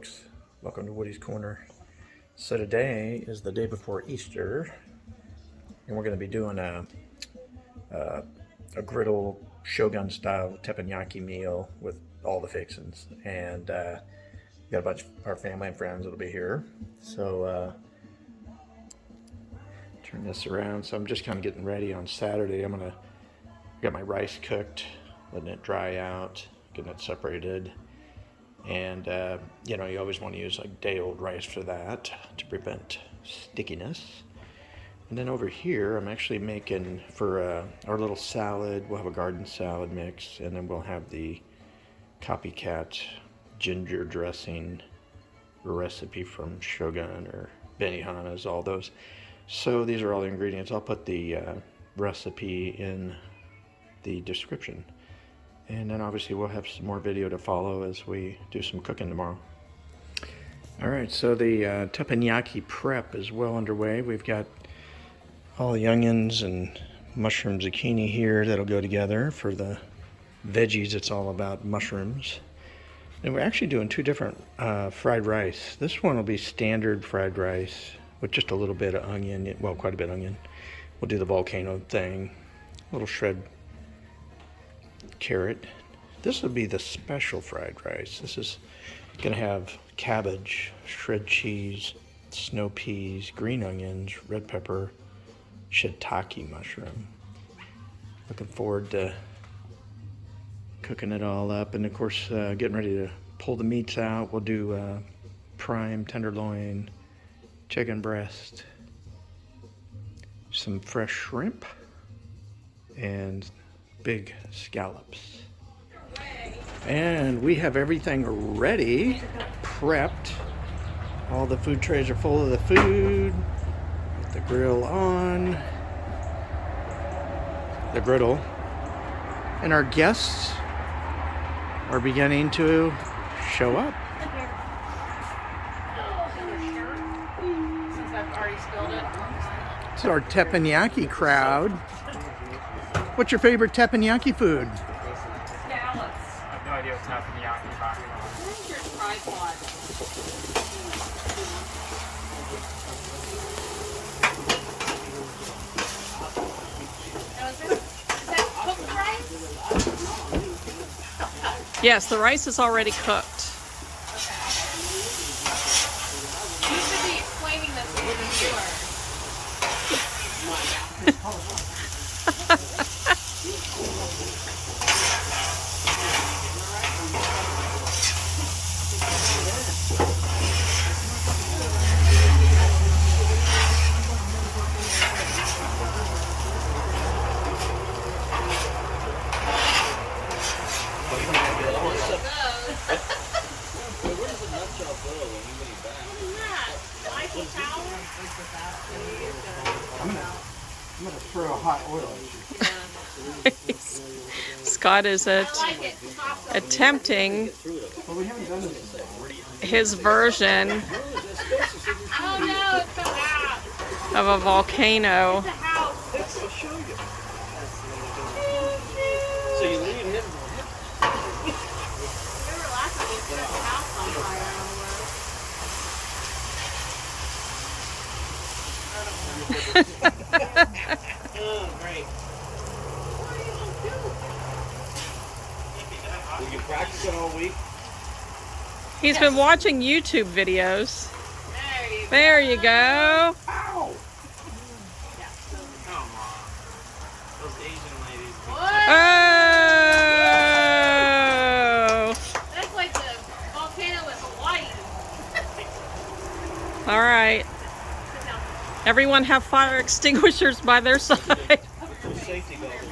folks, welcome to Woody's Corner. So today is the day before Easter, and we're going to be doing a griddle Shogun style teppanyaki meal with all the fixings, and we got a bunch of our family and friends that'll be here. So turn this around. So I'm just kind of getting ready on Saturday. I'm gonna get my rice cooked, letting it dry out, getting it separated. And you know, you always want to use like day-old rice for that to prevent stickiness. And then over here, I'm actually making for our little salad. We'll have a garden salad mix, and then we'll have the copycat ginger dressing recipe from Shogun or BENIHANA's, all those. So these are all the ingredients. I'll put the recipe in the description. And then obviously we'll have some more video to follow as we do some cooking tomorrow. Alright, so the teppanyaki prep is well underway. We've got all the onions and mushroom zucchini here that'll go together. For the veggies, it's all about mushrooms. And we're actually doing two different fried rice. This one will be standard fried rice with just a little bit of onion, well, quite a bit of onion. We'll do the volcano thing, a little shred carrot. This will be the special fried rice. This is gonna have cabbage, shred cheese, snow peas, green onions, red pepper, shitake mushroom. Looking forward to cooking it all up, and of course getting ready to pull the meats out. We'll do prime tenderloin, chicken breast, some fresh shrimp, and big scallops. And we have everything ready, prepped. All the food trays are full of the food. Put the grill on, the griddle. And our guests are beginning to show up. It's our teppanyaki crowd. What's your favorite teppanyaki food? Scallops. I have no idea what teppanyaki is talking about. Where's your tripod? Is that cooked rice? Yes, the rice is already cooked. You should be explaining this to the viewers. I'm gonna throw hot oil at you. Scott is attempting his version of a volcano. So you leave him. Oh, great. Were you practicing all week? He's been watching YouTube videos. There you go. Ow! Come on. Those Asian ladies. Oh! That's like the volcano in Hawaii. All right. Everyone have fire extinguishers by their side. Safety goggles.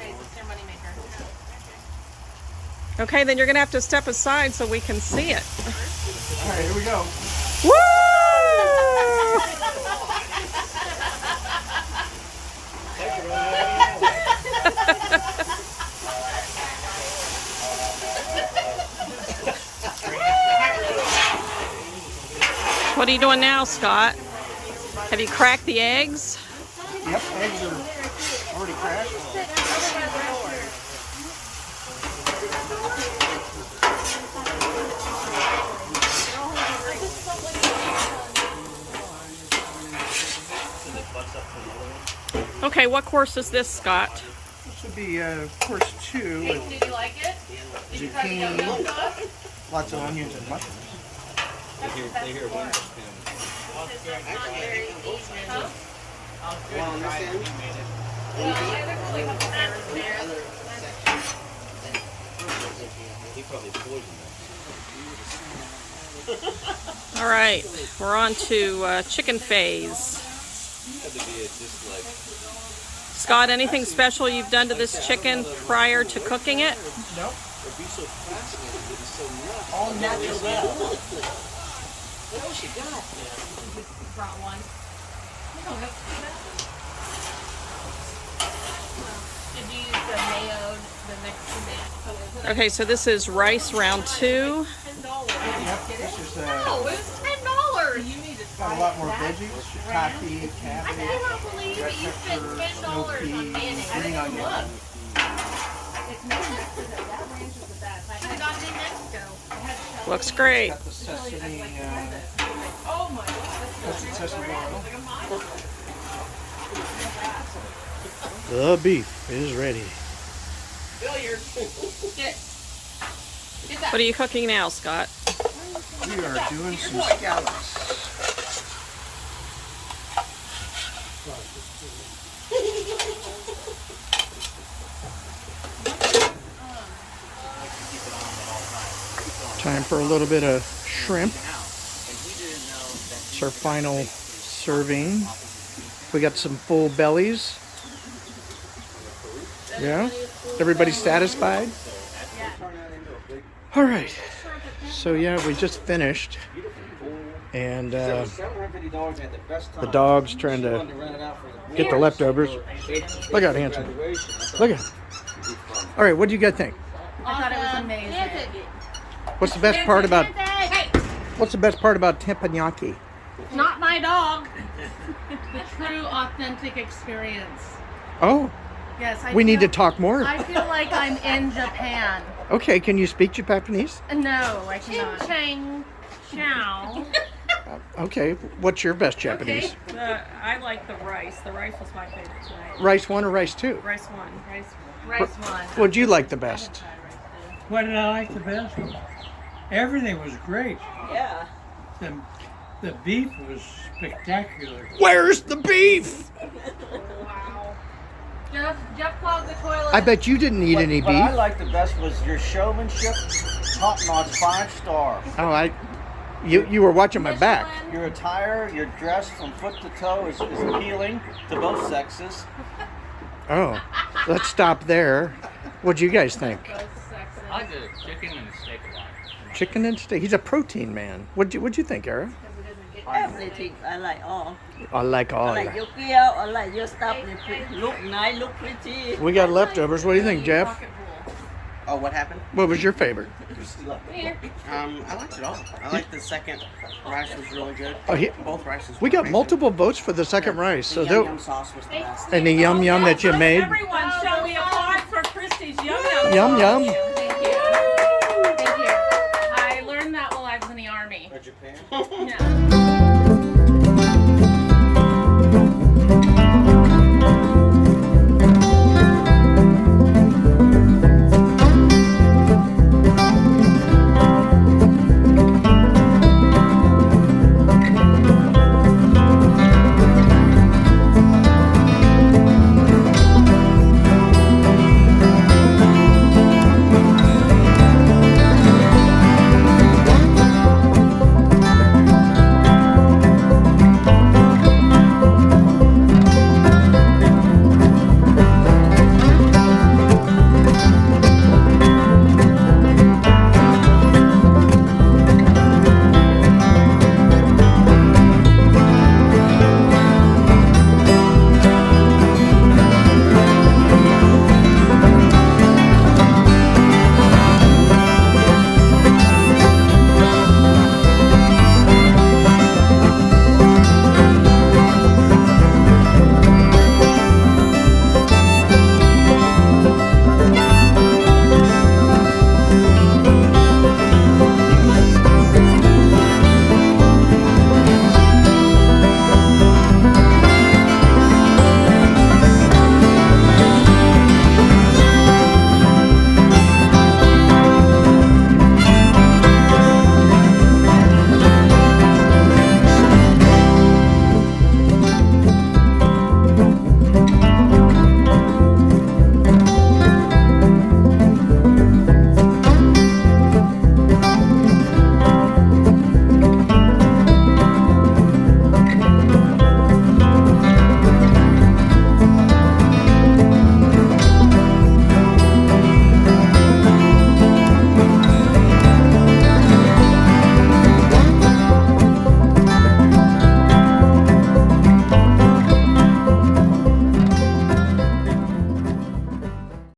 Okay, then you're gonna have to step aside so we can see it. All right, here we go. Woo! What are you doing now, Scott? Have you cracked the eggs? Yep, eggs are already cracked. Okay, what course is this, Scott? This would be course 2 with Did you like it? Did you try the yum yum zucchini, sauce? lots of onions and mushrooms. They hear one. It's like not very easy, huh? Well, on this end, Well, yeah, there's only a couple flavors there. he probably poisoned them. All right, we're on to chicken phase. Had to be just like Scott, anything special you've done to this chicken prior to cooking it? Nope. it'd be so fascinating, it'd be so nuts. All natural. What else you got? Brought one. Did you use the mayo, the next mayo? Okay, so this is rice round 2. $10. Yep, this is No, it was $10. You need to got a lot more veggies, shiitake, I cabbage, cannot believe red that you spent pepper, $10 snow on peas, mayonnaise. green onion. It's Mexico. That ranch is the best. I had gotten in Mexico. Looks great. Got the sesame, Oh my God. sesame oil. The beef is ready. What are you cooking now, Scott? We are doing some scallops. Time for a little bit of shrimp. It's our final serving. We got some full bellies. Yeah? Everybody satisfied? All right. So yeah, we just finished. And the dog's trying to get the leftovers. Look out, handsome. Look out. All right, what do you guys think? I thought it was amazing. What's the best part about teppanyaki? Not my dog. The true, authentic experience. Oh, Yes, we need to talk more. I feel like I'm in Japan. Okay, can you speak Japanese? No, I cannot. Ching, chow. Okay, what's your best Japanese? I like the rice. The rice was my favorite tonight. Rice 1 or rice 2? Rice 1. Rice one. What'd you like the best? What did I like the best? Everything was great. Yeah. The beef was spectacular. Where's the beef? Wow. Jeff clogged the toilet. I bet you didn't eat any What I beef. liked the best was your showmanship, top notch, 5-star. Oh, you were watching my back. Your attire, your dress from foot to toe is appealing to both sexes. Oh, let's stop there. What'd you guys think? I like the chicken and the steak a lot. Chicken and steak. He's a protein man. What'd you think, Era? Everything I like all. I like all. I like your gear, I like your stuff. They look nice, look pretty. We got leftovers. What do you think, Jeff? Oh, what happened? What was your favorite? I liked it all. I liked the second rice was really good. Oh, Both rices. We were got amazing. multiple votes for the second rice. The So yum yum sauce was the best. and the yum yum that you made. Everyone, shall we applaud for Christy's yum yum? Yum yum. Thank you. Thank you. I learned that while I was in the army. Or Japan. Yeah.